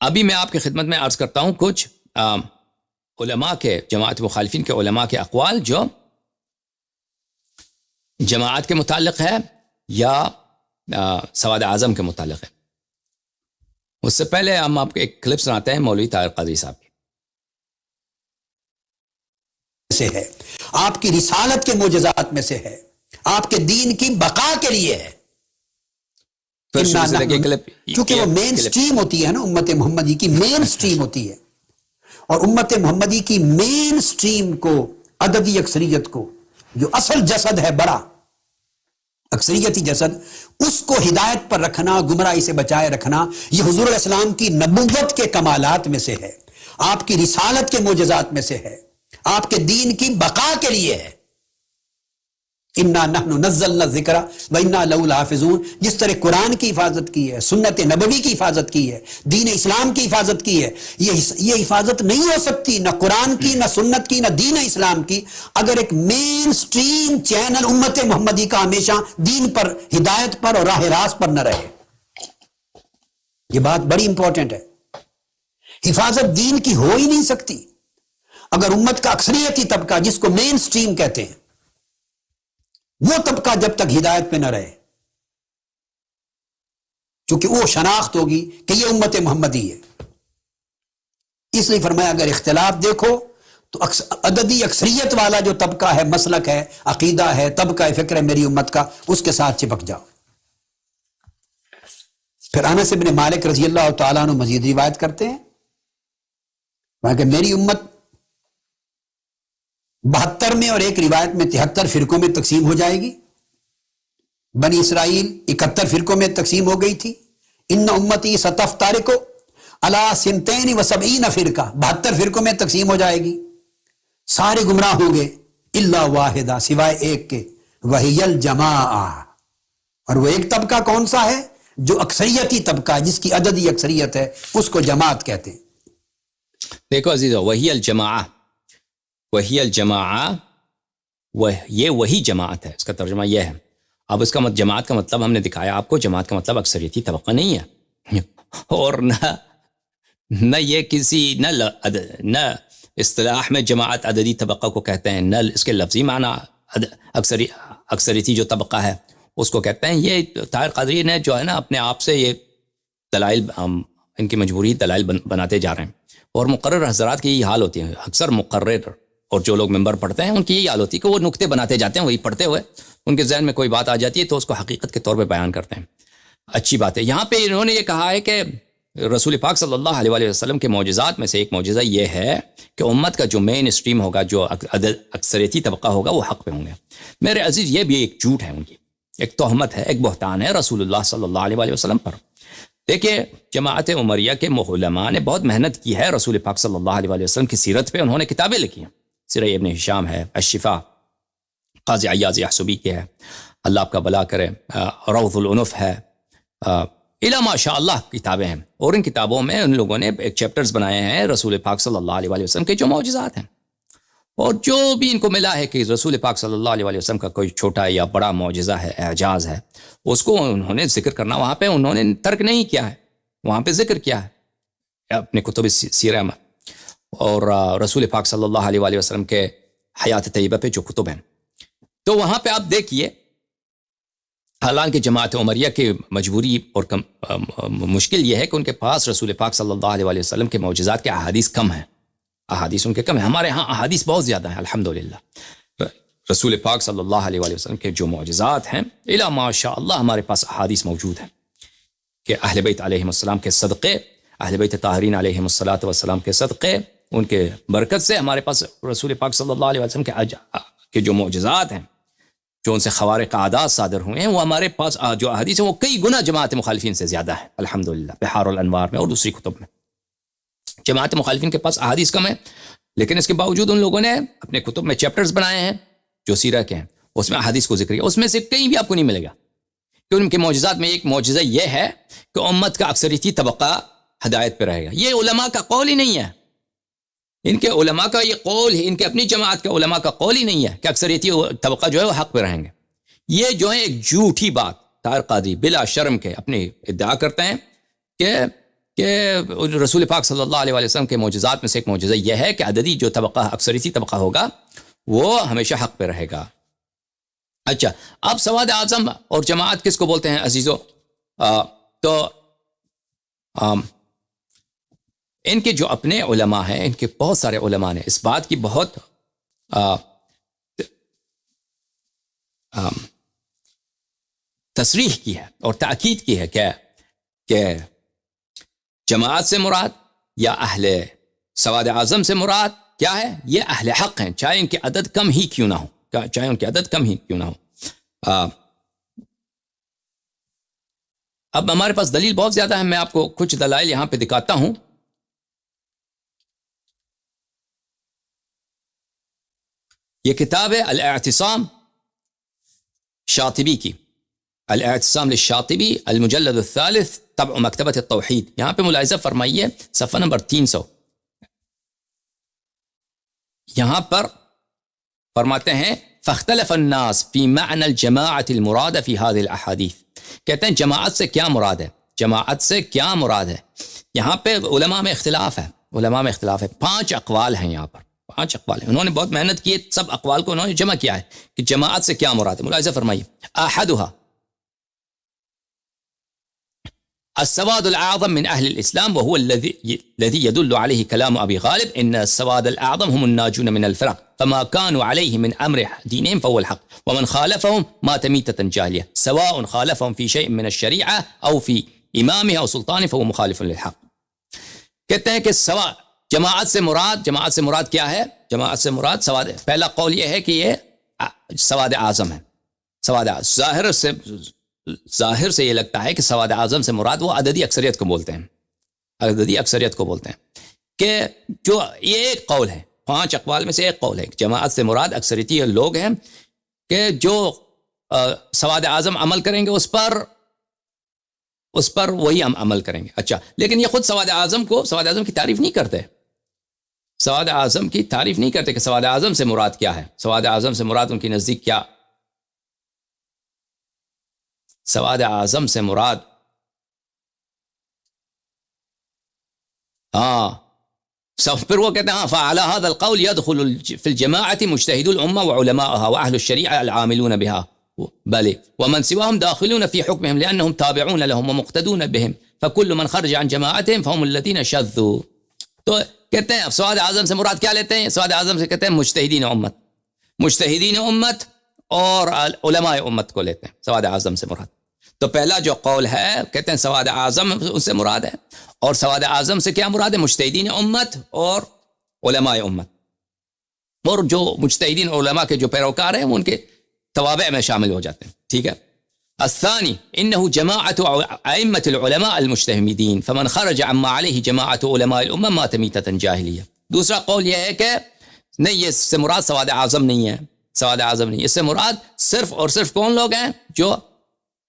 ابھی میں آپ کی خدمت میں عرض کرتا ہوں کچھ علماء کے، جماعت مخالفین کے علماء کے اقوال جو جماعت کے متعلق ہے یا سواد اعظم کے متعلق ہے۔ اس سے پہلے ہم آپ کو ایک کلپ سناتے ہیں مولوی طاہر قادری صاحب کی۔ سے ہے، آپ کی رسالت کے معجزات میں سے ہے، آپ کے دین کی بقا کے لیے ہے۔ چونکہ وہ مین سٹریم ہوتی ہے نا، امت محمدی کی مین سٹریم ہوتی ہے، اور امت محمدی کی مین سٹریم کو، عددی اکثریت کو، جو اصل جسد ہے بڑا اکثریتی جسد، اس کو ہدایت پر رکھنا، گمراہی سے بچائے رکھنا، یہ حضور علیہ السلام کی نبوت کے کمالات میں سے ہے، آپ کی رسالت کے معجزات میں سے ہے، آپ کے دین کی بقا کے لیے ہے۔ اِنَّا نَحْنُ نَزَّلْنَا الذِّكْرَ وَإِنَّا لَهُ لَحَافِظُونَ، جس طرح قرآن کی حفاظت کی ہے، سنت نبوی کی حفاظت کی ہے، دین اسلام کی حفاظت کی ہے، یہ حفاظت نہیں ہو سکتی نہ قرآن کی، نہ سنت کی، نہ دین اسلام کی، اگر ایک مین سٹریم چینل امت محمدی کا ہمیشہ دین پر، ہدایت پر اور راہ راست پر نہ رہے۔ یہ بات بڑی امپورٹنٹ ہے۔ حفاظت دین کی ہو ہی نہیں سکتی اگر امت کا اکثریتی طبقہ، جس کو مین سٹریم کہتے ہیں، وہ طبقہ جب تک ہدایت پہ نہ رہے، چونکہ وہ شناخت ہوگی کہ یہ امت محمدی ہے۔ اس لیے فرمایا اگر اختلاف دیکھو تو عددی اکثریت والا جو طبقہ ہے، مسلک ہے، عقیدہ ہے، طبقہ فکر ہے میری امت کا، اس کے ساتھ چپک جاؤ۔ پھر انس بن مالک رضی اللہ تعالیٰ عنہ مزید روایت کرتے ہیں کہ میری امت 72 میں اور ایک روایت میں 73 فرقوں میں تقسیم ہو جائے گی۔ بنی اسرائیل 71 فرقوں میں تقسیم ہو گئی تھی۔ ان امتی ستفترق علی 72 فرقہ، 72 فرقوں میں تقسیم ہو جائے گی، سارے گمراہ ہوں گے الا واحدہ، سوائے ایک کے، وہی الجماعہ، اور وہ ایک طبقہ کون سا ہے؟ جو اکثریتی طبقہ ہے، جس کی عددی اکثریت ہے، اس کو جماعت کہتے ہیں۔ دیکھو عزیزو، وہی الجماعہ، وہی الجماعہ، یہ وہی جماعت ہے، اس کا ترجمہ یہ ہے۔ اب اس کا جماعت کا مطلب ہم نے دکھایا آپ کو، جماعت کا مطلب اکثریتی طبقہ نہیں ہے، اور نہ یہ کسی نہ اصطلاح میں جماعت عددی طبقہ کو کہتے ہیں، نہ اس کے لفظی معنی اکثریتی جو طبقہ ہے اس کو کہتے ہیں۔ یہ طاہر قادری نے جو ہے نا اپنے آپ سے یہ دلائل، ان کی مجبوری دلائل بناتے جا رہے ہیں، اور مقرر حضرات کی یہی حال ہوتی ہے۔ اکثر مقرر اور جو لوگ ممبر پڑھتے ہیں ان کی یہی حال ہوتی ہے کہ وہ نکتے بناتے جاتے ہیں، وہی پڑھتے ہوئے ان کے ذہن میں کوئی بات آ جاتی ہے تو اس کو حقیقت کے طور پہ بیان کرتے ہیں۔ اچھی بات ہے۔ یہاں پہ انہوں نے یہ کہا ہے کہ رسول پاک صلی اللہ علیہ وسلم کے معجزات میں سے ایک معجزہ یہ ہے کہ امت کا جو مین اسٹریم ہوگا، جو اکثریتی طبقہ ہوگا، وہ حق پہ ہوں گے۔ میرے عزیز، یہ بھی ایک جھوٹ ہے، ان کی ایک تہمت ہے، ایک بہتان ہے رسول اللہ صلی اللہ علیہ وسلم پر۔ دیکھیں، جماعت عمریہ کے علماء نے بہت محنت کی ہے رسول پاک صلی اللہ علیہ وسلم کی سیرت پہ، انہوں نے کتابیں لکھی ہیں۔ سیرہ ابن ہشام ہے، الشفا قاضی عیاض یحسبی کے ہے، اللہ آپ کا بھلا کرے، روض العنف ہے، الا ماشاء اللہ کتابیں ہیں، اور ان کتابوں میں ان لوگوں نے ایک چیپٹرز بنائے ہیں رسول پاک صلی اللہ علیہ وسلم کے جو معجزات ہیں، اور جو بھی ان کو ملا ہے کہ رسول پاک صلی اللہ علیہ وسلم کا کوئی چھوٹا یا بڑا معجزہ ہے، اعجاز ہے، اس کو انہوں نے ذکر کرنا، وہاں پہ انہوں نے ترک نہیں کیا ہے، وہاں پہ ذکر کیا ہے اپنے کتب سیرہ میں، اور رسول پاک صلی اللہ علیہ وسلم کے حیات طیبہ پہ جو کتب ہیں، تو وہاں پہ آپ دیکھیے، حالانکہ جماعت عمریہ کی مجبوری اور مشکل یہ ہے کہ ان کے پاس رسول پاک صلی اللہ علیہ وسلم کے معجزات کے احادیث کم ہیں، احادیث ان کے کم ہیں۔ ہمارے ہاں احادیث بہت زیادہ ہیں الحمدللہ۔ رسول پاک صلی اللہ علیہ وسلم کے جو معجزات ہیں، الا ماشاء اللہ ہمارے پاس احادیث موجود ہیں کہ اہل بیت علیہم السلام کے صدقے، اہل بیت طاہرین علیہم السلام کے صدقے، ان کے برکت سے ہمارے پاس رسول پاک صلی اللہ علیہ وسلم کے جو معجزات ہیں، جو ان سے خوارق عادات صادر ہوئے ہیں، وہ ہمارے پاس جو احادیث ہیں وہ کئی گنا جماعت مخالفین سے زیادہ ہے الحمدللہ، بحار الانوار میں اور دوسری کتب میں۔ جماعت مخالفین کے پاس احادیث کم ہیں، لیکن اس کے باوجود ان لوگوں نے اپنے کتب میں چیپٹرز بنائے ہیں جو سیرہ کے ہیں، اس میں احادیث کو ذکر کیا، اس میں سے کہیں بھی آپ کو نہیں ملے گا کہ ان کے معجزات میں ایک معجزہ یہ ہے کہ امت کا اکثریتی طبقہ ہدایت پہ رہے گا۔ یہ علماء کا قول ہی نہیں ہے، ان کے علماء کا یہ قول ہے، ان کے اپنی جماعت کے علماء کا قول ہی نہیں ہے کہ اکثریتی طبقہ جو ہے وہ حق پہ رہیں گے۔ یہ جو ہے ایک جھوٹی بات طاہر قادری بلا شرم کے اپنی ادعا کرتے ہیں کہ رسول پاک صلی اللہ علیہ وسلم کے معجزات میں سے ایک معجزہ یہ ہے کہ عددی جو طبقہ اکثریتی طبقہ ہوگا وہ ہمیشہ حق پہ رہے گا. اچھا، اب سواد اعظم اور جماعت کس کو بولتے ہیں عزیزو؟ تو ان کے جو اپنے علماء ہیں، ان کے بہت سارے علماء نے اس بات کی بہت تصریح کی ہے اور تاکید کی ہے کہ جماعت سے مراد یا اہل سواد اعظم سے مراد کیا ہے؟ یہ اہل حق ہیں، چاہے ان کے عدد کم ہی کیوں نہ ہو، چاہے ان کے عدد کم ہی کیوں نہ ہو. اب ہمارے پاس دلیل بہت زیادہ ہے، میں آپ کو کچھ دلائل یہاں پہ دکھاتا ہوں. یہ کتاب ہے الاعتصام شاطبی کی، الاعتصام للشاطبی المجلد الثالث طبع مکتبۃ التوحید. یہاں پہ ملاحظہ فرمائیے صفحہ نمبر 300. یہاں پر فرماتے ہیں فاختلف الناس فی معنی الجماعت المراد فی هذه الاحادیث. کہتے ہیں جماعت سے کیا مراد ہے، جماعت سے کیا مراد ہے. یہاں پہ علماء میں اختلاف ہے، علماء میں اختلاف ہے. 5 اقوال ہیں یہاں پر، 5 اقوال ہیں. انہوں نے بہت محنت کی، سب اقوال کو انہوں نے جمع کیا ہے کہ جماعت سے کیا مراد ہے. ملاحظہ فرمائیے احدها السواد الأعظم من أهل الإسلام وهو الذي يدل عليه كلام أبي غالب إن السواد الأعظم هم الناجون من الفرق فما كانوا عليه من أمر دينهم فهو الحق ومن خالفهم مات ميتة جاهلية سواء خالفهم في شيء من الشريعة أو في إمامه أو سلطانه فهو مخالف للحق. کہتے ہیں کہ جماعت سے مراد کیا ہے؟ جماعت سے مراد سواد. پہلا قول یہ ہے کہ یہ سواد اعظم ہے. سواد ظاہر سے یہ لگتا ہے کہ سواد اعظم سے مراد وہ عددی اکثریت کو بولتے ہیں، عددی اکثریت کو بولتے ہیں. کہ جو یہ ایک قول ہے، 5 اقوال میں سے ایک قول ہے کہ جماعت سے مراد اکثریتی لوگ ہیں کہ جو سواد اعظم عمل کریں گے اس پر وہی ہم عمل کریں گے. اچھا، لیکن یہ خود سواد اعظم کی تعریف نہیں کرتے، سواد اعظم کی تعریف نہیں کرتے کہ سواد اعظم سے مراد کیا ہے. سواد اعظم سے مراد ان کی نزدیک کیا؟ سواد اعظم سے مراد پھر وہ کہتے ہیں فعلى هذا القول يدخل في الجماعة مجتهد الأمة وعلماءها وأهل الشريعة العاملون بها بل ومن سواهم داخلون في حكمهم لأنهم تابعون لهم ومقتدون بهم فكل من خرج عن جماعتهم فهم الذين شذوا. تو کہتے ہیں سواد اعظم سے مراد کیا لیتے ہیں؟ سواد اعظم سے کہتے ہیں مجتہدین امت اور علماء امت کو لیتے ہیں سواد اعظم سے مراد. تو پہلا جو قول ہے کہتے ہیں سواد اعظم اس سے مراد ہے، اور سواد اعظم سے کیا مراد ہے؟ مجتہدین امت اور علماء امت، اور جو مجتہدین علماء کے جو پیروکار ہیں وہ ان کے توابع میں شامل ہو جاتے ہیں. ٹھیک ہے. الثانی انه جماعت ائمة العلماء المجتہدین فمن خرج عما علیہ جماعت علماء الامہ مات میتۃ جاہلیہ. دوسرا قول یہ ہے کہ نہیں، یہ اس سے مراد سواد اعظم نہیں ہے، سواد اعظم نہیں، اس سے مراد صرف اور صرف کون لوگ ہیں؟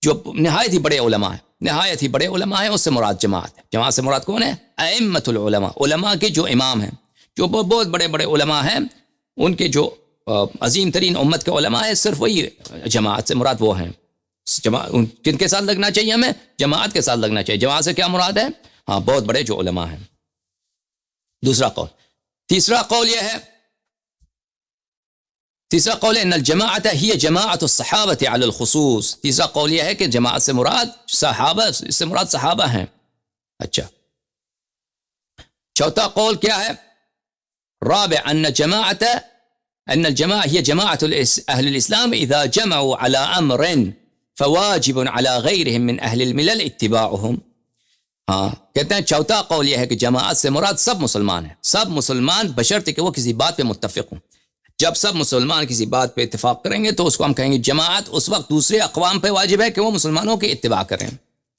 جو نہایت ہی بڑے علماء ہیں، اس سے مراد جماعت ہے. جماعت سے مراد کون ہے؟ ائمۃ العلماء، علماء کے جو امام ہیں، جو بہت بڑے بڑے علماء ہیں، ان کے جو عظیم ترین امت کے علماء ہیں، صرف وہی جماعت سے مراد وہ ہیں. کن کے ساتھ لگنا چاہیے ہمیں؟ جماعت کے ساتھ لگنا چاہیے. جماعت سے کیا مراد ہے؟ بہت بڑے جو علماء ہیں. دوسرا قول. تیسرا قول یہ ہے، تیسرا قول ہے ان الجماعت ہی جماعت الصحابہ علی الخصوص. تیسرا قول یہ ہے کہ جماعت سے مراد صحابہ، اس سے مراد صحابہ ہیں. اچھا، چوتھا قول کیا ہے؟ رابع ان الجماعة هي جماعة أهل الإسلام إذا جمعوا على أمر فواجب على غيرهم من أهل الملل اتباعهم. کہتے ہیں چوتھا قول یہ ہے کہ جماعت سے مراد سب مسلمان ہیں، سب مسلمان بشرط کہ وہ کسی بات پہ متفق ہوں. جب سب مسلمان کسی بات پہ اتفاق کریں گے تو اس کو ہم کہیں گے جماعت. اس وقت دوسرے اقوام پہ واجب ہے کہ وہ مسلمانوں کے اتباع کریں.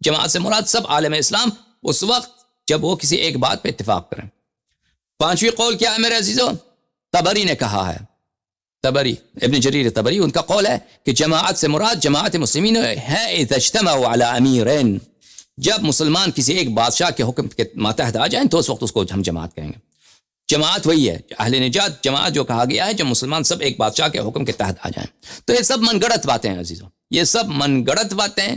جماعت سے مراد سب عالم اسلام اس وقت جب وہ کسی ایک بات پہ اتفاق کریں. پانچویں قول کیا ہے میرے عزیزو؟ طبری نے کہا ہے، طبری ابن جریر طبری، ان کا قول ہے کہ جماعت سے مراد جماعت مسلمین ہے اذا اجتمعوا علی امیرین. جب مسلمان کسی ایک بادشاہ کے حکم کے ماتحت آ جائیں تو اس وقت اس کو ہم جماعت کہیں گے. جماعت وہی ہے اہل نجات جماعت جو کہا گیا ہے جب مسلمان سب ایک بادشاہ کے حکم کے تحت آ جائیں. تو یہ سب من گڑت باتیں ہیں عزیزوں، یہ سب من گڑت باتیں.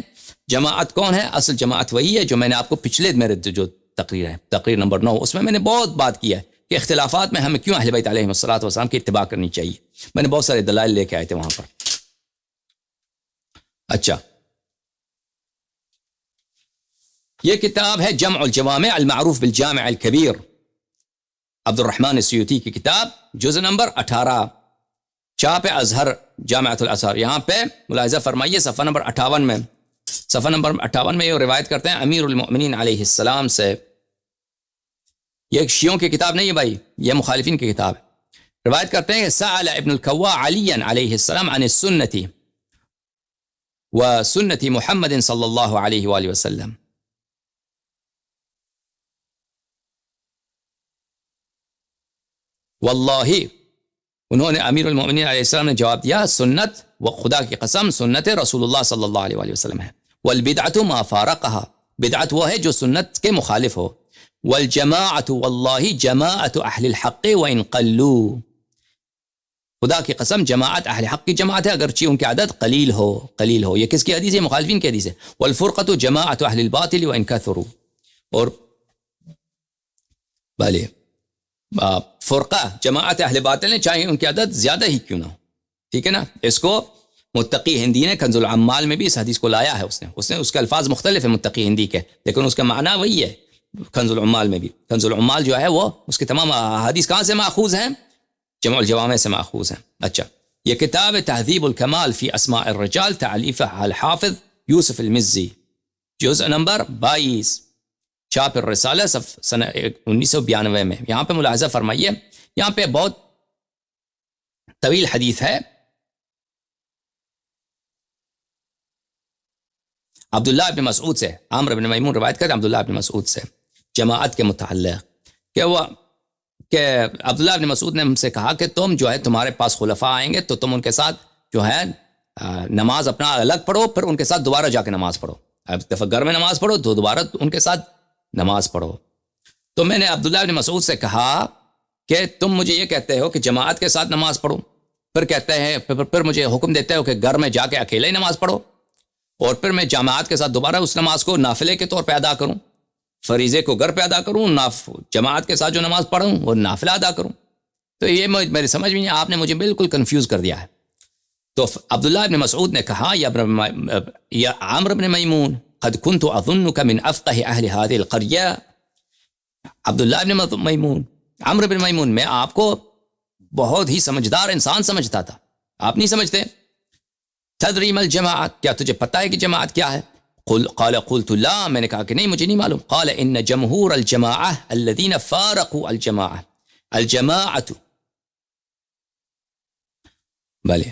جماعت کون ہے؟ اصل جماعت وہی ہے جو میں نے آپ کو پچھلے میرے جو تقریر ہے، تقریر نمبر 9. اس میں میں نے بہت بات کی ہے کہ اختلافات میں ہمیں کیوں اہل بیت علیہم الصلوۃ والسلام کی اتباع کرنی چاہیے. میں نے بہت سارے دلائل لے کے آئے تھے وہاں پر. اچھا، یہ کتاب ہے جمع الجوامع المعروف بالجامع الکبیر، عبد الرحمن السیوطی کی کتاب، جزء نمبر 18، چاپ ازہر جامعۃ الازہر. یہاں پہ ملاحظہ فرمائیے صفحہ نمبر 58 میں، صفحہ نمبر 58 میں یہ روایت کرتے ہیں امیر المؤمنین علیہ السلام سے. یہ شیعوں کی کتاب نہیں ہے بھائی، یہ مخالفین کی کتاب ہے. روایت کرتے ہیں سأل ابن الکوا علیٰ علیہ السلام عن السنة وسنة محمد صلی اللہ علیہ وآلہ وسلم. واللہ، انہوں نے امیر المؤمنین علیہ السلام نے جواب دیا سنت و خدا کی قسم سنت رسول اللہ صلی اللہ علیہ وآلہ وسلم ہے. والبدعۃ ما فارقها، بدعت وہ ہے جو سنت کے مخالف ہو. والجماعۃ واللہ جماعت اہل الحق وان قلوا، خدا کی قسم جماعت اہل حق کی جماعت ہے اگرچہ ان کی عدد قلیل ہو. یہ کس کی حدیث ہے؟ مخالفین کی حدیث ہے. والفرقۃ جماعت اہل الباطل وان کثروا، اور بھلے فرقہ جماعت اہل باطل نے چاہے ان کی عدد زیادہ ہی کیوں نہ ہو. ٹھیک ہے نا؟ اس کو متقی ہندی نے کنز العمال میں بھی اس حدیث کو لایا ہے. اس نے اس کے الفاظ مختلف ہیں متقی ہندی کے، لیکن اس کا معنی وہی ہے. کنز العمال میں بھی، کنز العمال جو ہے وہ اس کے تمام حدیث کہاں سے ماخوذ ہیں؟ جمع الجوامع سے ماخوذ ہیں. اچھا، یہ کتاب تہذیب الکمال فی اسماء الرجال، تالیف الحافظ یوسف المزی، جزء نمبر 22، چاپ الرسالہ سنہ 1992 میں. یہاں پہ ملاحظہ فرمائیے، یہاں پہ بہت طویل حدیث ہے. عبداللہ ابن مسعود سے، عامر بن میمون روایت کرتے ہیں عبداللہ ابن مسعود سے جماعت کے متعلق کہ عبداللہ ابن مسعود نے ہم سے کہا کہ تم جو ہے تمہارے پاس خلفاء آئیں گے تو تم ان کے ساتھ جو ہے نماز اپنا الگ پڑھو، پھر ان کے ساتھ دوبارہ جا کے نماز پڑھو. اب دفعہ گھر میں نماز پڑھو تو دوبارہ ان کے ساتھ نماز پڑھو. تو میں نے عبداللہ ابن مسعود سے کہا کہ تم مجھے یہ کہتے ہو کہ جماعت کے ساتھ نماز پڑھو، پھر کہتے ہیں پھر مجھے حکم دیتے ہو کہ گھر میں جا کے اکیلے ہی نماز پڑھو، اور پھر میں جماعت کے ساتھ دوبارہ اس نماز کو نافلے کے طور پہ ادا کروں، فریضے کو گھر پہ ادا کروں، جماعت کے ساتھ جو نماز پڑھوں وہ نافلہ ادا کروں. تو یہ میری سمجھ میں نہیں، آپ نے مجھے بالکل کنفیوز کر دیا ہے. تو عبداللہ ابن مسعود نے کہا یا عامر بن میمون قد كنت اظنك من افقه اهل هذه القريه. عبداللہ ابن میمون، عامر بن میمون، میں آپ کو بہت ہی سمجھدار انسان سمجھتا تھا، آپ نہیں سمجھتے. تدری ما الجماعت، کیا تجھے پتہ ہے کہ جماعت کیا ہے؟ قال قلت لا، میں نے کہا کہ نہیں مجھے نہیں معلوم. قال ان جمهور الجماعه الذين فارقوا الجماعه، الجماعت، بلے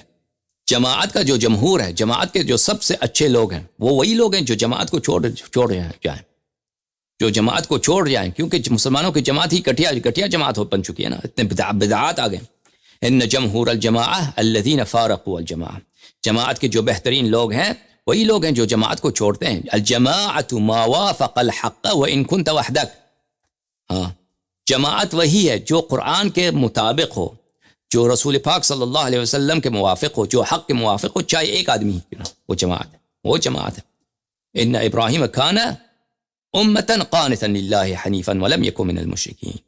جماعت کا جو جمہور ہے، جماعت کے جو سب سے اچھے لوگ ہیں وہ وہی لوگ ہیں جو جماعت کو چھوڑ جائیں، جو جماعت کو چھوڑ جائیں، کیونکہ مسلمانوں کی جماعت ہی گٹھیا جماعت بن چکی ہے نا، اتنے بدعات آ گئے. ان جمهور الجماعه الذين فارقوا الجماعه، جماعت کے جو بہترین لوگ ہیں وہی لوگ ہیں جو جماعت کو چھوڑتے ہیں. الجماعت ما وافق الحق وان كنت وحدك، ہاں جماعت وہی ہے جو قرآن کے مطابق ہو، جو رسول پاک صلی اللہ علیہ وسلم کے موافق ہو، جو حق کے موافق ہو، چاہے ایک آدمی کیوں نہ، وہ جماعت ہے. ان ابراہیم کان امتا قانتا للہ حنیفا ولم یکن من المشرکین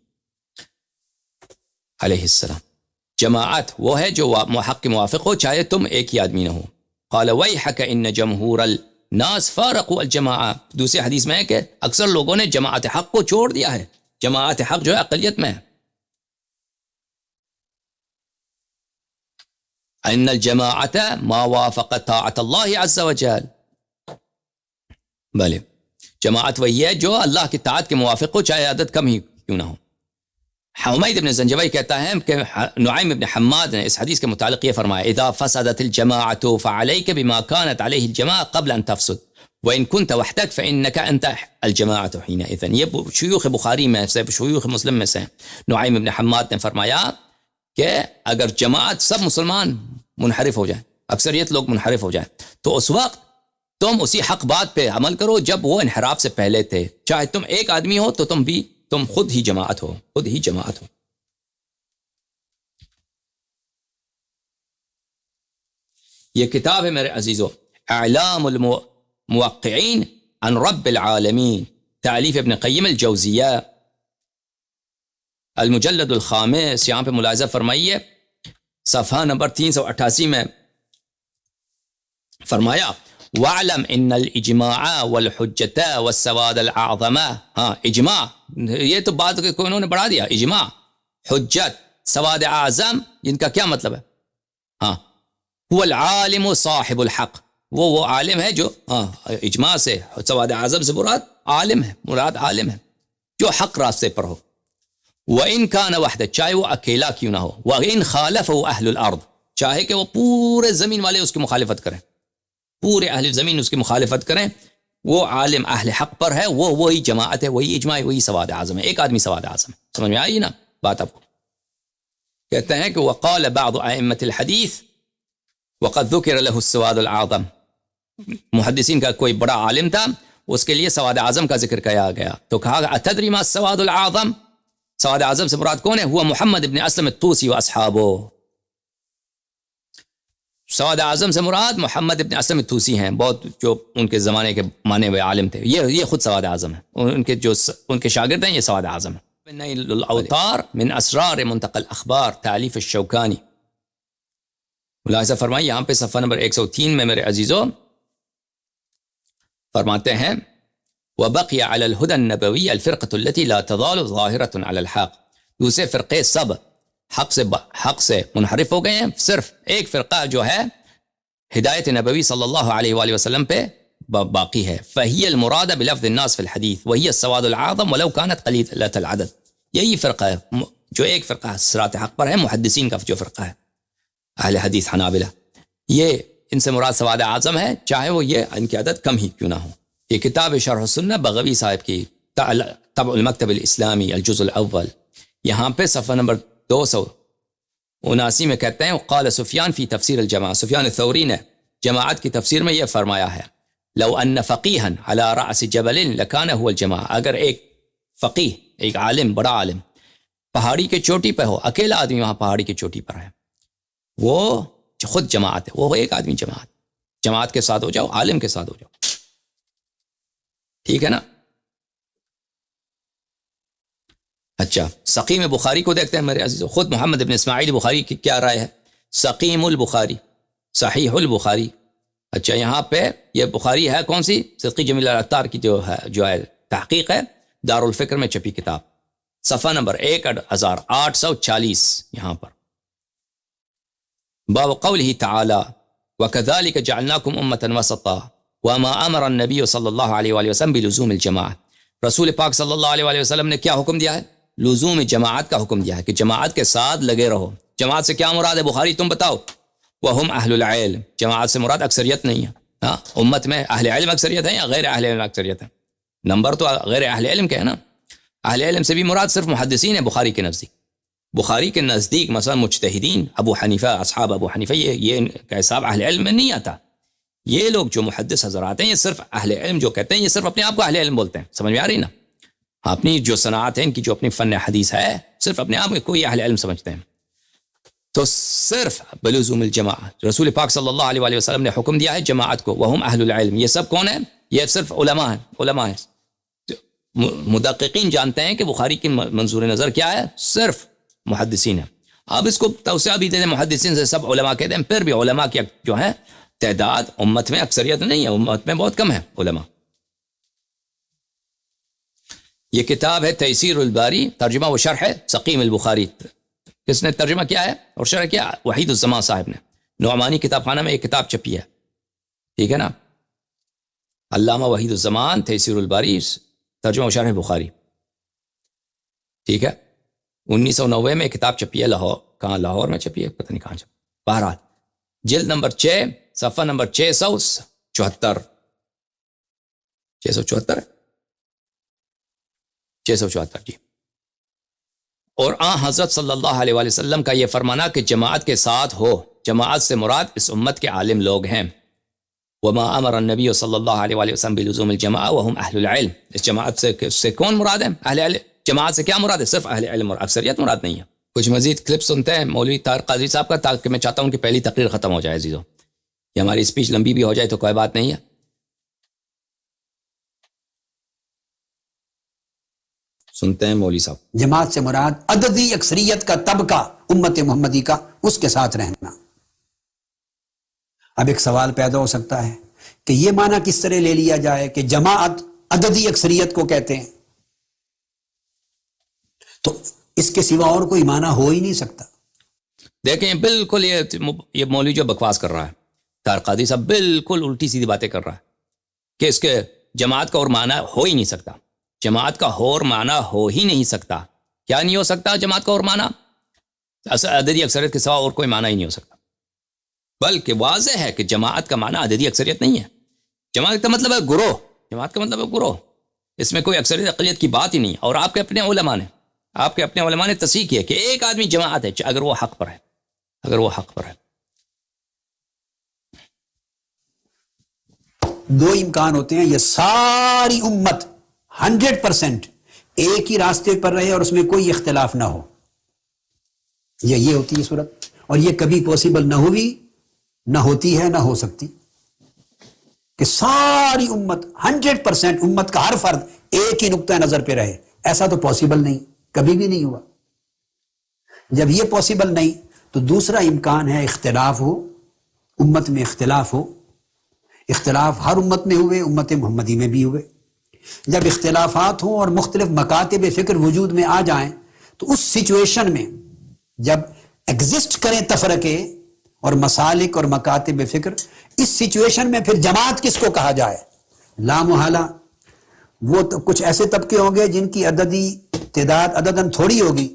علیہ السلام. جماعت وہ ہے جو حق کے موافق ہو، چاہے تم ایک ہی آدمی نہ ہو. قال ویحک ان جمہور الناس فارقوا الجماعہ، دوسری حدیث میں ہے کہ اکثر لوگوں نے جماعت حق کو چھوڑ دیا ہے. جماعت حق جو ہے اقلیت میں ہے. ان الجماعت ما وافق طاعت اللہ عز وجل، بلے جماعت وہی ہے جو اللہ کی طاعت کے موافق ہو، چاہے عدد کم ہی کیوں نہ ہو. حمید ابن زنجوی کہتا ہے کہ نعیم ابن حماد نے اس حدیث کے متعلق یہ فرمایا اذا فسدت الجماعت فعليك بما كانت عليه الجماعة قبل ان تفسد وان كنت وحدك فانك انت الجماعة حينئذ. یہ شیوخ بخاری میں سے، شیوخ مسلم میں سے نعیم ابن حماد نے فرمایا کہ اگر جماعت سب مسلمان منحرف ہو جائیں، اکثریت لوگ منحرف ہو جائیں، تو اس وقت تم اسی حق بات پہ عمل کرو جب وہ انحراف سے پہلے تھے. چاہے تم ایک آدمی ہو تو تم خود ہی جماعت ہو. یہ کتاب ہے میرے عزیزو، اعلام الموقعین عن رب العالمین، تعلیف ابن قیم الجوزیہ المجلد الخامس، یہاں پہ ملاحظہ فرمائیے صفحہ نمبر 388 میں فرمایا وَعْلَمْ إِنَّ الْإِجْمَاعَ وَالْحُجَّةَ وَالسَّوَادَ الْأَعْظَمَ. ہاں اجماع، یہ تو بات کو انہوں نے بڑھا دیا. اجماع، حجت، سواد اعظم، ان کا کیا مطلب ہے؟ ہاں هو العالم صاحب الحق، وہ عالم ہے جو اجماع سے سواد اعظم سے مراد عالم ہے، مراد عالم ہے جو حق راستے پر ہو. وَإِن كَانَ وَحْدَ، چاہے وہ اکیلا کیوں نہ ہو. وَإِن خَالَفَهُ أَهْلُ الْأَرْضِ، چاہے کہ وہ پورے زمین والے اس کی مخالفت کریں، پورے اہل زمین اس کی مخالفت کریں، وہ عالم اہل حق پر ہے، وہی جماعت ہے، وہی اجماع ہے، وہی سواد اعظم ہے. ایک آدمی سواد اعظم ہے. سمجھ میں آئی نا بات آپ کو؟ کہتے ہیں کہ وقال بعض ائمة الحدیث وقد ذکر له السواد العظم، محدثین کا کوئی بڑا عالم تھا، اس کے لیے سواد اعظم کا ذکر کیا گیا تو کہا اتدری ما السواد العظم، سواد اعظم سے مراد کون ہے؟ ہوا محمد ابن اسلم الطوسی واصحابہ. سواد اعظم سے مراد محمد ابن اسلم الطوسی ہیں، بہت جو ان کے زمانے کے مانے ہوئے عالم تھے. یہ خود سواد اعظم ہے، ان کے شاگرد ہیں، یہ سواد اعظم ہے. نیل الاوطار من اسرار منتقى الاخبار، تعلیف الشوکانی. ملاحظہ فرمائیں یہاں پہ صفحہ نمبر 103 میں میرے عزیزوں فرماتے ہیں وبقي على الهدى النبوي الفرقة التي لا تزال ظاهرة على الحق. دوسرے فرقے سب حق سے منحرف ہو گئے ہیں، صرف ایک فرقہ جو ہے ہدایت نبوی صلی اللہ علیہ وآلہ وسلم پہ باقی ہے. فہی المراد بلفظ الناس فی الحدیث وہی السواد العظم ولو كانت قلیلۃ العدد. یہی فرقہ ہے جو ایک فرقہ صراط حق پر ہے، محدثین کا جو فرقہ ہے اہل حدیث حنابلہ، یہ ان سے مراد سواد اعظم ہے، چاہے وہ یہ ان کی عدد کم ہی کیوں نہ ہو. یہ کتاب شرح السنہ بغوی صاحب کی طبع المکتب الاسلامی الجزء الاول، یہاں پہ صفحہ نمبر 279 میں کہتے ہیں قال سفیان فی تفسیر الجماع، سفیان الثوری نے جماعت کی تفسیر میں یہ فرمایا ہے لو ان فقیہا علی رأس جبل لکان هو الجماع، اگر ایک فقیہ، ایک عالم، بڑا عالم پہاڑی کے چوٹی پہ ہو، اکیلا آدمی وہاں پہاڑی کی چوٹی پر ہے، وہ خود جماعت ہے، وہ ایک آدمی جماعت کے ساتھ ہو جاؤ، عالم کے ساتھ ہو جاؤ. ٹھیک ہے نا؟ اچھا سقیم بخاری کو دیکھتے ہیں میرے عزیزو. خود محمد ابن اسماعیل بخاری کی کیا رائے ہے؟ سقیم البخاری، صحیح البخاری. اچھا یہاں پہ یہ بخاری ہے کون سی؟ صدقی جمیل العطار کی جو ہے تحقیق ہے، دار الفکر میں چھپی کتاب، صفحہ نمبر 1840 یہاں پر باب قوله تعالی وَكَذَلِكَ جَعَلْنَاكُمْ أُمَّةً وَسَطًا وَمَا أَمَرَ النَّبِيُّ صلی اللہ علیہ وآلہ وسلم بلزوم الجماعت. رسول پاک صلی اللہ علیہ وآلہ وسلم نے کیا حکم دیا ہے؟ لزوم جماعت کا حکم دیا ہے کہ جماعت کے ساتھ لگے رہو. جماعت سے کیا مراد ہے بخاری تم بتاؤ؟ وہم اہل العلم، جماعت سے مراد اکثریت نہیں ہے. ہاں امت میں اہل علم اکثریت ہے یا غیر اہل علم اکثریت ہے؟ نمبر تو غیر اہل علم کے ہے نا. اہل علم سے بھی مراد صرف محدثین ہیں بخاری کے نزدیک. بخاری کے نزدیک مثلا مجتہدین، ابو حنیفہ، اصحاب ابو حنیفہ، یہ کا حساب اہل علم میں نہیں آتا. یہ لوگ جو محدث حضرات ہیں یہ صرف اہل علم جو کہتے ہیں، یہ صرف اپنے آپ کو اہل علم بولتے ہیں. سمجھ میں آ رہی نا؟ اپنی جو صنعت ہے ان کی، جو اپنی فن حدیث ہے، صرف اپنے آپ میں کوئی اہل علم سمجھتے ہیں. تو صرف بلزوم الجماعت رسول پاک صلی اللہ علیہ وآلہ وسلم نے حکم دیا ہے جماعت کو. وہم اہل العلم، یہ سب کون ہیں؟ یہ صرف علماء ہیں. علماء ہیں. مدققین جانتے ہیں کہ بخاری کی منظور نظر کیا ہے؟ صرف محدثین ہیں. اب اس کو توسعہ بھی دے دیں، محدثین سے سب علماء کہتے ہیں، پھر بھی علماء کی جو ہے تعداد امت میں اکثریت نہیں ہے، امت میں بہت کم ہے علماء. یہ کتاب ہے تیسیر الباری، ترجمہ و شرح ہے سقیم البخاری. کس نے ترجمہ کیا ہے اور شرح کیا؟ وحید الزمان صاحب نے. نعمانی کتاب خانہ میں ایک کتاب چھپی ہے، ٹھیک ہے نا؟ علامہ وحید الزمان، تیسیر الباری، ترجمہ و شرح بخاری، ٹھیک ہے. 1990 میں ایک کتاب چھپی ہے، لاہور، کہاں لاہور میں چھپی ہے، پتہ نہیں کہاں چھپی. بہرحال جلد نمبر 6 صفحہ نمبر 674 جی. اور حضرت صلی اللہ علیہ وآلہ وسلم کا یہ فرمانا کہ جماعت کے ساتھ ہو. جماعت سے مراد اس امت کے عالم لوگ ہیں. وما امر النبی صلی اللہ علیہ وآلہ وسلم بلزوم الجماعہ وهم اہل العلم. اس جماعت سے کون مراد ہے؟ اہل علم. جماعت سے کیا مراد ہے؟ صرف اہل علم اور اکثریت مراد نہیں ہے. کچھ مزید کلپ سنتے ہیں مولوی طارق قادری صاحب کا، تاکہ میں چاہتا ہوں کہ پہلی تقریر ختم ہو جائے عزیزو. یہ ہماری اسپیچ لمبی بھی ہو جائے تو کوئی بات نہیں ہے. سنتے ہیں مولوی صاحب. جماعت سے مراد عددی اکثریت کا طبقہ امت محمدی کا، اس کے ساتھ رہنا. اب ایک سوال پیدا ہو سکتا ہے کہ یہ معنی کس طرح لے لیا جائے کہ جماعت عددی اکثریت کو کہتے ہیں، تو اس کے سوا اور کوئی معنی ہو ہی نہیں سکتا. دیکھیں بالکل یہ مولوی جو بکواس کر رہا ہے طاہر قادری صاحب، بالکل الٹی سیدھی باتیں کر رہا ہے کہ اس کے جماعت کا اور معنی ہو ہی نہیں سکتا. جماعت کا اور معنی ہو ہی نہیں سکتا. کیا نہیں ہو سکتا جماعت کا اور معنی؟ عددی اکثریت کے سوا اور کوئی معنی ہی نہیں ہو سکتا. بلکہ واضح ہے کہ جماعت کا معنی عددی اکثریت نہیں ہے. جماعت کا مطلب ہے گروہ. جماعت کا مطلب ہے گروہ. اس میں کوئی اکثریت اقلیت کی بات ہی نہیں. اور آپ کے اپنے علماء نے تصحیح کی ہے کہ ایک آدمی جماعت ہے اگر وہ حق پر ہے. دو امکان ہوتے ہیں، یہ ساری امت 100% ایک ہی راستے پر رہے اور اس میں کوئی اختلاف نہ ہو، یہ ہوتی ہے صورت. اور یہ کبھی پاسبل نہ ہوئی، نہ ہوتی ہے، نہ ہو سکتی کہ ساری امت 100% امت کا ہر فرد ایک ہی نقطہ نظر پہ رہے. ایسا تو پاسبل نہیں، کبھی بھی نہیں ہوا. جب یہ پاسبل نہیں تو دوسرا امکان ہے اختلاف ہو، امت میں اختلاف ہو. اختلاف ہر امت میں ہوئے، امت محمدی میں بھی ہوئے. جب اختلافات ہوں اور مختلف مکاتب فکر وجود میں آ جائیں تو اس سچویشن میں جب ایگزسٹ کریں تفرقے اور مسالک اور مکاتب فکر، اس سچویشن میں پھر جماعت کس کو کہا جائے؟ لا محالہ وہ تو کچھ ایسے طبقے ہوں گے جن کی عددی تعداد عدداً تھوڑی ہوگی،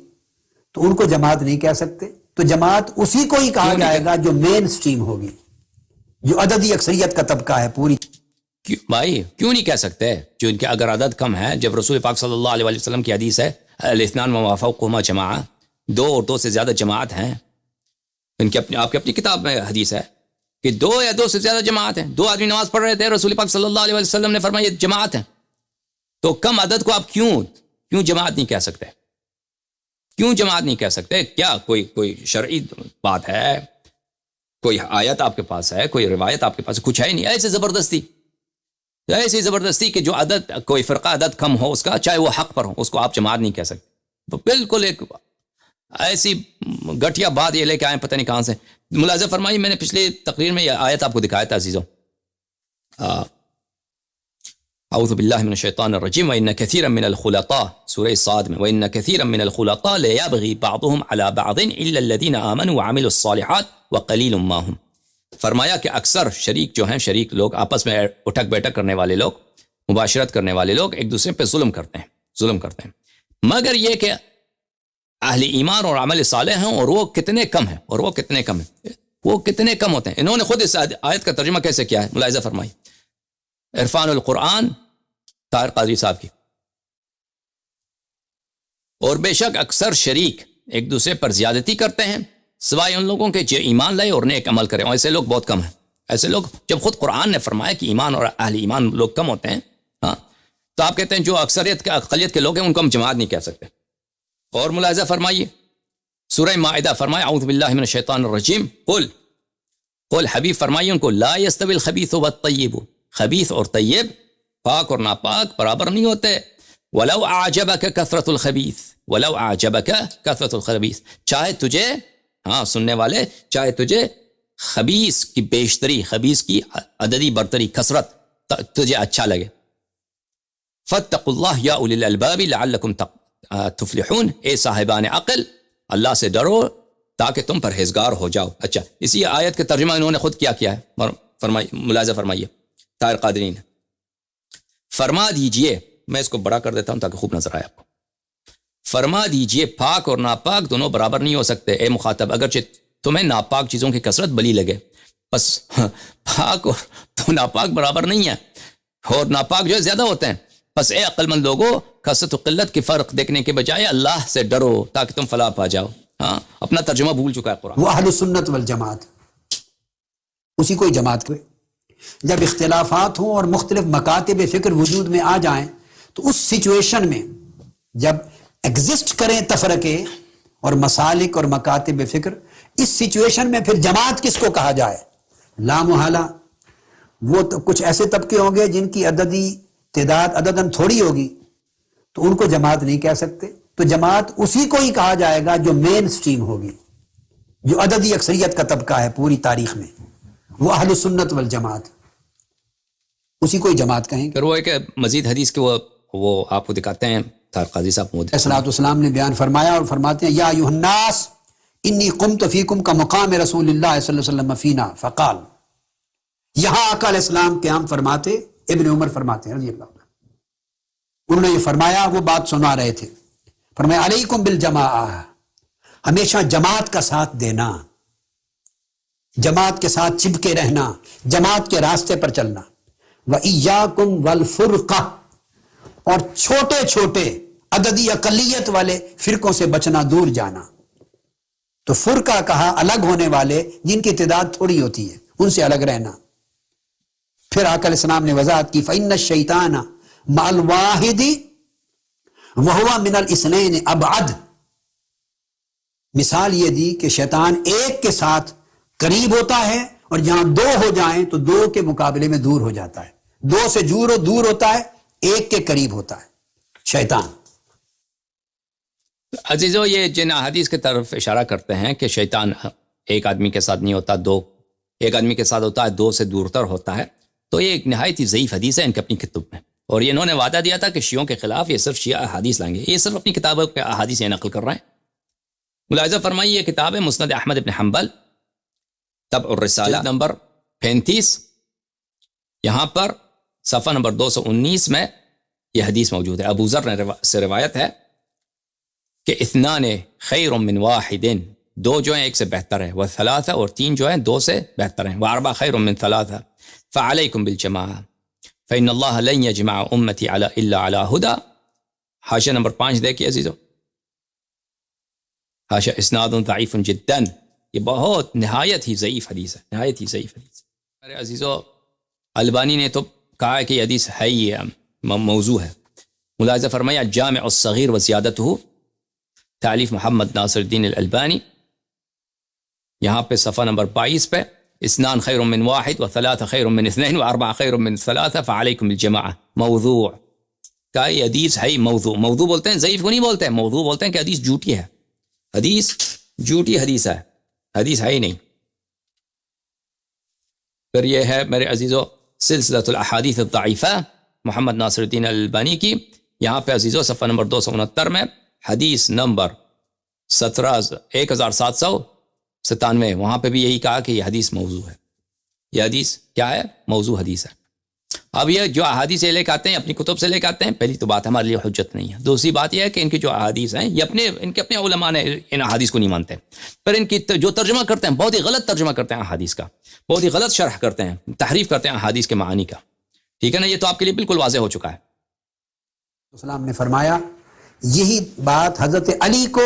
تو ان کو جماعت نہیں کہہ سکتے. تو جماعت اسی کو ہی کہا جائے گا جو مین سٹریم ہوگی، جو عددی اکثریت کا طبقہ ہے پوری. بھائی کیوں نہیں کہہ سکتے؟ جو ان کے اگر عدد کم ہے، جب رسول پاک صلی اللہ علیہ وسلم کی حدیث ہے الاثنان وما فوقهما جماعہ، دو اور دو سے زیادہ جماعت ہیں. ان کی آپ کی اپنی کتاب میں حدیث ہے کہ دو یا دو سے زیادہ جماعت ہیں. دو آدمی نماز پڑھ رہے تھے، رسول پاک صلی اللہ علیہ وسلم نے فرمایا یہ جماعت ہے. تو کم عدد کو آپ کیوں جماعت نہیں کہہ سکتے؟ کیوں جماعت نہیں کہہ سکتے؟ کیا کوئی شرعی بات ہے؟ کوئی آیت آپ کے پاس ہے؟ کوئی روایت آپ کے پاس ہے؟ کچھ ہے نہیں. ایسی زبردستی کہ جو عدد کوئی فرقہ عدد کم ہو اس کا، چاہے وہ حق پر ہو، اس کو آپ جماعت نہیں کہہ سکتے. تو بالکل ایک ایسی گٹھیا بات یہ لے کے آئے پتہ نہیں کہاں سے. ملاحظہ فرمائی، میں نے پچھلی تقریر میں یہ آیت آپ کو دکھایا تھا عزیزوں. اعوذ باللہ من الشیطان الرجیم وان کثیرا من الخلطاء، سورہ صاد میں، وان کثیرا من الخلطاء لیبغی بعضهم على بعض الا الذین آمنوا وعملوا الصالحات وقلیل ما هم. فرمایا کہ اکثر شریک جو ہیں، شریک لوگ آپس میں اٹھک بیٹھک کرنے والے لوگ، مباشرت کرنے والے لوگ ایک دوسرے پہ ظلم کرتے ہیں، مگر یہ کہ اہل ایمان اور عمل صالح ہیں، اور وہ کتنے کم ہیں، وہ کتنے کم ہوتے ہیں. انہوں نے خود اس آیت کا ترجمہ کیسے کیا ہے، ملاحظہ فرمائی. عرفان القرآن طاہر قادری صاحب کی. اور بے شک اکثر شریک ایک دوسرے پر زیادتی کرتے ہیں سوائے ان لوگوں کے جو ایمان لائے اور نیک عمل کریں. اور ایسے لوگ بہت کم ہیں. ایسے لوگ، جب خود قرآن نے فرمایا کہ ایمان اور اہل ایمان لوگ کم ہوتے ہیں، ہاں، تو آپ کہتے ہیں جو اکثریت کے اقلیت کے لوگ ہیں ان کو ہم جماعت نہیں کہہ سکتے. اور ملاحظہ فرمائیے سورہ مائدہ، فرمایا اعوذ باللہ من الشیطان الرجیم قل حبیب فرمائیے ان کو، لا یستوی الخبیث والطیب، خبیث اور طیب، پاک اور ناپاک برابر نہیں ہوتے. ولو اعجبک کثرت الخبیث، چاہے تجھے، ہاں سننے والے، چاہے تجھے خبیث کی بیشتری، خبیث کی عددی برتری، کثرت تجھے اچھا لگے. فاتقوا اللہ یا اولی الالباب لعلکم تفلحون، اے صاحبان عقل اللہ سے ڈرو تاکہ تم پرہیزگار ہو جاؤ. اچھا، اسی آیت کے ترجمہ انہوں نے خود کیا ہے، ملاحظہ فرمائیے. طاہر قادری نے فرما دیجئے، میں اس کو بڑا کر دیتا ہوں تاکہ خوب نظر آئے آپ کو. فرما دیجئے پاک اور ناپاک دونوں برابر نہیں ہو سکتے. اے مخاطب، اگرچہ تمہیں ناپاک چیزوں کی کثرت بلی لگے، بس پاک اور تو ناپاک برابر نہیں ہے، اور ناپاک جو ہے زیادہ ہوتے ہیں. بس اے عقل مند لوگوں، کثرت و قلت کی فرق دیکھنے کے بجائے اللہ سے ڈرو تاکہ تم فلاح پا جاؤ. ہاں، اپنا ترجمہ بھول چکا ہے قرآن. وہ اہل سنت والجماعت، اسی کو جماعت کو. جب اختلافات ہوں اور مختلف مکاتب فکر وجود میں آ جائیں تو اس سچویشن میں جب ایگزسٹ کریں تفرقے اور مسالک اور مکاتب فکر، اس سچویشن میں پھر جماعت کس کو کہا جائے؟ لا محالہ وہ تو کچھ ایسے طبقے ہوں گے جن کی عددی تعداد عدداً تھوڑی ہوگی، تو ان کو جماعت نہیں کہہ سکتے. تو جماعت اسی کو ہی کہا جائے گا جو مین سٹریم ہوگی، جو عددی اکثریت کا طبقہ ہے پوری تاریخ میں، وہ اہل سنت والجماعت، اسی کو ہی جماعت کہیں گے. پھر وہ ایک مزید حدیث کے وہ آپ کو دکھاتے ہیں قاضی صاحب مودی صلاۃ والسلام نے بیان فرمایا اور فرماتے ہیں یا ایھا الناس انی قمت فیکم کا مقام رسول اللہ صلی اللہ علیہ وسلم فینا فقال. یہاں آقا علیہ السلام قیام فرماتے، ابن عمر فرماتے ہیں رضی اللہ عنہ، انہوں نے یہ فرمایا، وہ بات سنا رہے تھے، فرمایا علیکم بالجماعہ، ہمیشہ جماعت کا ساتھ دینا، جماعت کے ساتھ چپکے رہنا، جماعت کے راستے پر چلنا. وَإِيَّاكُمْ وَالْفُرْقَةِ، اور چھوٹے چھوٹے عددی اقلیت والے فرقوں سے بچنا، دور جانا. تو فرقہ کہا الگ ہونے والے جن کی تعداد تھوڑی ہوتی ہے، ان سے الگ رہنا. پھر آقا علیہ السلام نے وضاحت کی فَإِنَّ الشَّيْطَانَ مَعَ الْوَاحِدِ وَهُوَ مِنَ الْإِثْنَيْنِ أَبْعَدُ. مثال یہ دی کہ شیطان ایک کے ساتھ قریب ہوتا ہے اور جہاں دو ہو جائیں تو دو کے مقابلے میں دور ہو جاتا ہے. دو سے دور ہوتا ہے، ایک کے قریب ہوتا ہے شیطان. عزیزو، یہ جن احادیث کی طرف اشارہ کرتے ہیں کہ شیطان ایک آدمی کے ساتھ نہیں ہوتا، ایک آدمی کے ساتھ ہوتا ہے، دو سے دور تر ہوتا ہے، تو یہ ایک نہایت ہی ضعیف حدیث ہے ان کے اپنی کتب میں. اور یہ انہوں نے وعدہ دیا تھا کہ شیعوں کے خلاف یہ صرف شیعہ احادیث لائیں گے. یہ صرف اپنی کتابوں کے احادیث یہ نقل کر رہے ہیں. ملاحظہ فرمائیے، یہ کتاب ہے مسند احمد بن حنبل، طبع الرسالہ نمبر 35، یہاں پر صفحہ نمبر 219 میں یہ حدیث موجود ہے. ابو ذر سے روایت ہے کہ اثنان خیر من واحد، دو جو ہیں ایک سے بہتر ہے، وثلاثہ، اور تین جو ہیں دو سے بہتر ہیں، واربع خیر من ثلاثہ فعلیکم بالجماعہ فإن اللہ لن یجمع امتی الا علی ہدی. حاشیہ نمبر 5 دیکھیے عزیزو، حاشیہ اسناد ضعیف جدا، یہ بہت نہایت ہی ضعیف حدیث ہے، نہایت ہی ضعیف حدیث. ارے عزیزو، البانی نے تو کہا ہے کہ یہ حدیث ہے ہی موضوع ہے. ملاحظہ فرمایا جامع الصغیر وزیادتہ، تالیف محمد ناصر الدین الالبانی، یہاں پہ صفحہ نمبر 22 پہ اثنان خیر من واحد وثلاثہ خیر من اثنین واربع خیر من ثلاثہ فعلیکم بالجماعہ. موضوع کا یہ حدیث ہے موضوع. موضوع بولتے ہیں، ضعیف کو نہیں بولتے ہیں، موضوع بولتے ہیں کہ حدیث جھوٹی ہے، حدیث جھوٹی حدیث ہے، حدیث ہے ہی نہیں. پھر یہ ہے میرے عزیزو سلسلۃ الاحادیث الضعیفہ محمد ناصر الدین الالبانی کی، یہاں پہ عزیزو صفحہ نمبر 269 میں حدیث نمبر 1797، وہاں پہ بھی یہی کہا کہ یہ حدیث موضوع ہے. یہ حدیث کیا ہے؟ موضوع حدیث ہے. اب یہ جو احادیث لے کے آتے ہیں اپنی کتب سے لے کے آتے ہیں، پہلی تو بات ہمارے لیے حجت نہیں ہے. دوسری بات یہ ہے کہ ان کی جو احادیث ہیں یہ ان کے اپنے علماء نے ان احادیث کو نہیں مانتے، پر ان کی جو ترجمہ کرتے ہیں بہت ہی غلط ترجمہ کرتے ہیں احادیث کا، بہت ہی غلط شرح کرتے ہیں، تحریف کرتے ہیں احادیث کے معانی کا. ٹھیک ہے نا؟ یہ تو آپ کے لیے بالکل واضح ہو چکا ہے. السلام نے فرمایا، یہی بات حضرت علی کو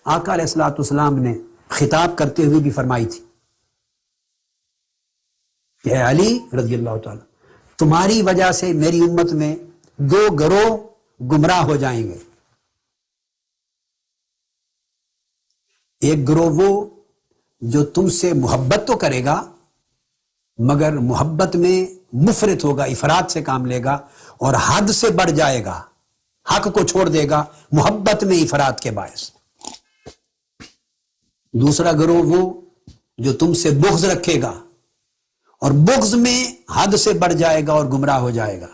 آقا علیہ الصلوۃ والسلام نے خطاب کرتے ہوئے بھی فرمائی تھی کہ اے علی رضی اللہ تعالی، تمہاری وجہ سے میری امت میں دو گروہ گمراہ ہو جائیں گے. ایک گروہ وہ جو تم سے محبت تو کرے گا مگر محبت میں مفرط ہوگا، افراط سے کام لے گا اور حد سے بڑھ جائے گا، حق کو چھوڑ دے گا محبت میں افراط کے باعث. دوسرا گروہ وہ جو تم سے بغض رکھے گا اور بغض میں حد سے بڑھ جائے گا اور گمراہ ہو جائے گا.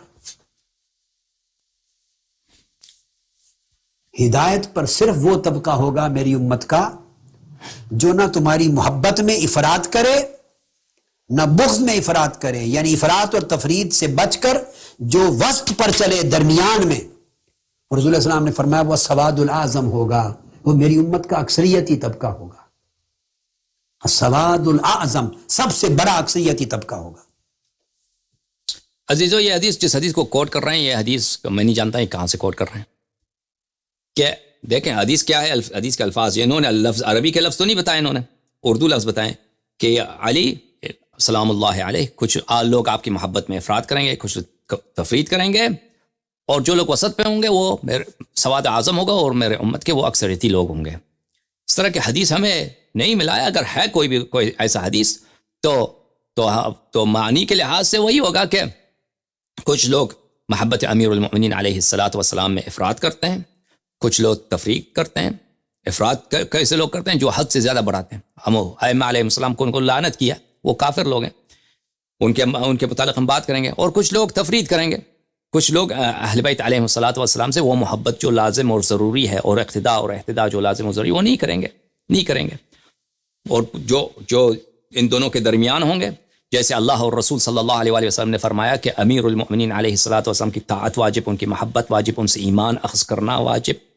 ہدایت پر صرف وہ طبقہ ہوگا میری امت کا جو نہ تمہاری محبت میں افراط کرے نہ بغض میں افراط کرے، یعنی افراط اور تفرید سے بچ کر جو وسط پر چلے، درمیان میں. اور رسول اللہ صلی اللہ علیہ وسلم نے فرمایا وہ سواد الاعظم ہوگا، وہ میری امت کا اکثریتی طبقہ ہوگا. السواد الاعظم، سب سے بڑا اکثریتی طبقہ ہوگا. عزیزو، یہ حدیث جس حدیث کو کوٹ کر رہے ہیں، یہ حدیث میں نہیں جانتا یہ کہاں سے کوٹ کر رہے ہیں. کہ دیکھیں حدیث کیا ہے، حدیث کے الفاظ، انہوں نے لفظ عربی کے لفظ تو نہیں بتائے، انہوں نے اردو لفظ بتائیں کہ علی سلام اللہ علیہ، کچھ لوگ آپ کی محبت میں افراد کریں گے، کچھ تفرید کریں گے، اور جو لوگ وسط پہ ہوں گے وہ میرے سواد اعظم ہوگا اور میرے امت کے وہ اکثریتی لوگ ہوں گے. اس طرح کی حدیث ہمیں نہیں ملا ہے. اگر ہے کوئی ایسا حدیث تو معنی کے لحاظ سے وہی ہوگا کہ کچھ لوگ محبت امیر المؤمنین علیہ الصلاۃ والسلام میں افراد کرتے ہیں، کچھ لوگ تفریق کرتے ہیں. افراد کیسے لوگ کرتے ہیں؟ جو حد سے زیادہ بڑھاتے ہیں. ہم ائمہ علیہ السلام کو ان کو لعنت کیا، وہ کافر لوگ ہیں، ان کے متعلق ہم بات کریں گے. اور کچھ لوگ تفرید کریں گے، کچھ لوگ اہل بیت علیہ الصلاۃ والسلام سے وہ محبت جو لازم اور ضروری ہے اور اقتداء اور احتداء جو لازم اور ضروری، وہ نہیں کریں گے. اور جو ان دونوں کے درمیان ہوں گے، جیسے اللہ اور رسول صلی اللہ علیہ وسلم نے فرمایا کہ امیر المؤمنین علیہ الصلاۃ والسلام کی طاعت واجب، ان کی محبت واجب، ان سے ایمان اخذ کرنا واجب،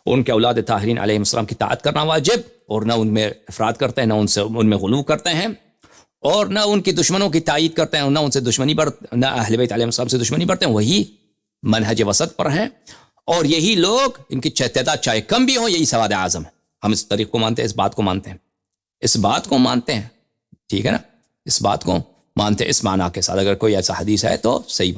ان کے اولاد طاہرین علیہ السلام کی طاعت کرنا واجب، اور نہ ان میں افراد کرتے ہیں، نہ ان میں غلو کرتے ہیں، اور نہ ان کی دشمنوں کی تائید کرتے ہیں، نہ ان سے دشمنی نہ اہل بیت علیہ السلام سے دشمنی برتے ہیں. وہی منہج وسط پر ہیں، اور یہی لوگ، ان کی تعداد چاہے کم بھی ہوں، یہی سواد اعظم ہے. ہم اس طریق کو مانتے ہیں، اس بات کو مانتے ہیں، ٹھیک ہے نا، اس بات کو مانتے ہیں اس معنی کے ساتھ. اگر کوئی ایسا حدیث ہے تو صحیح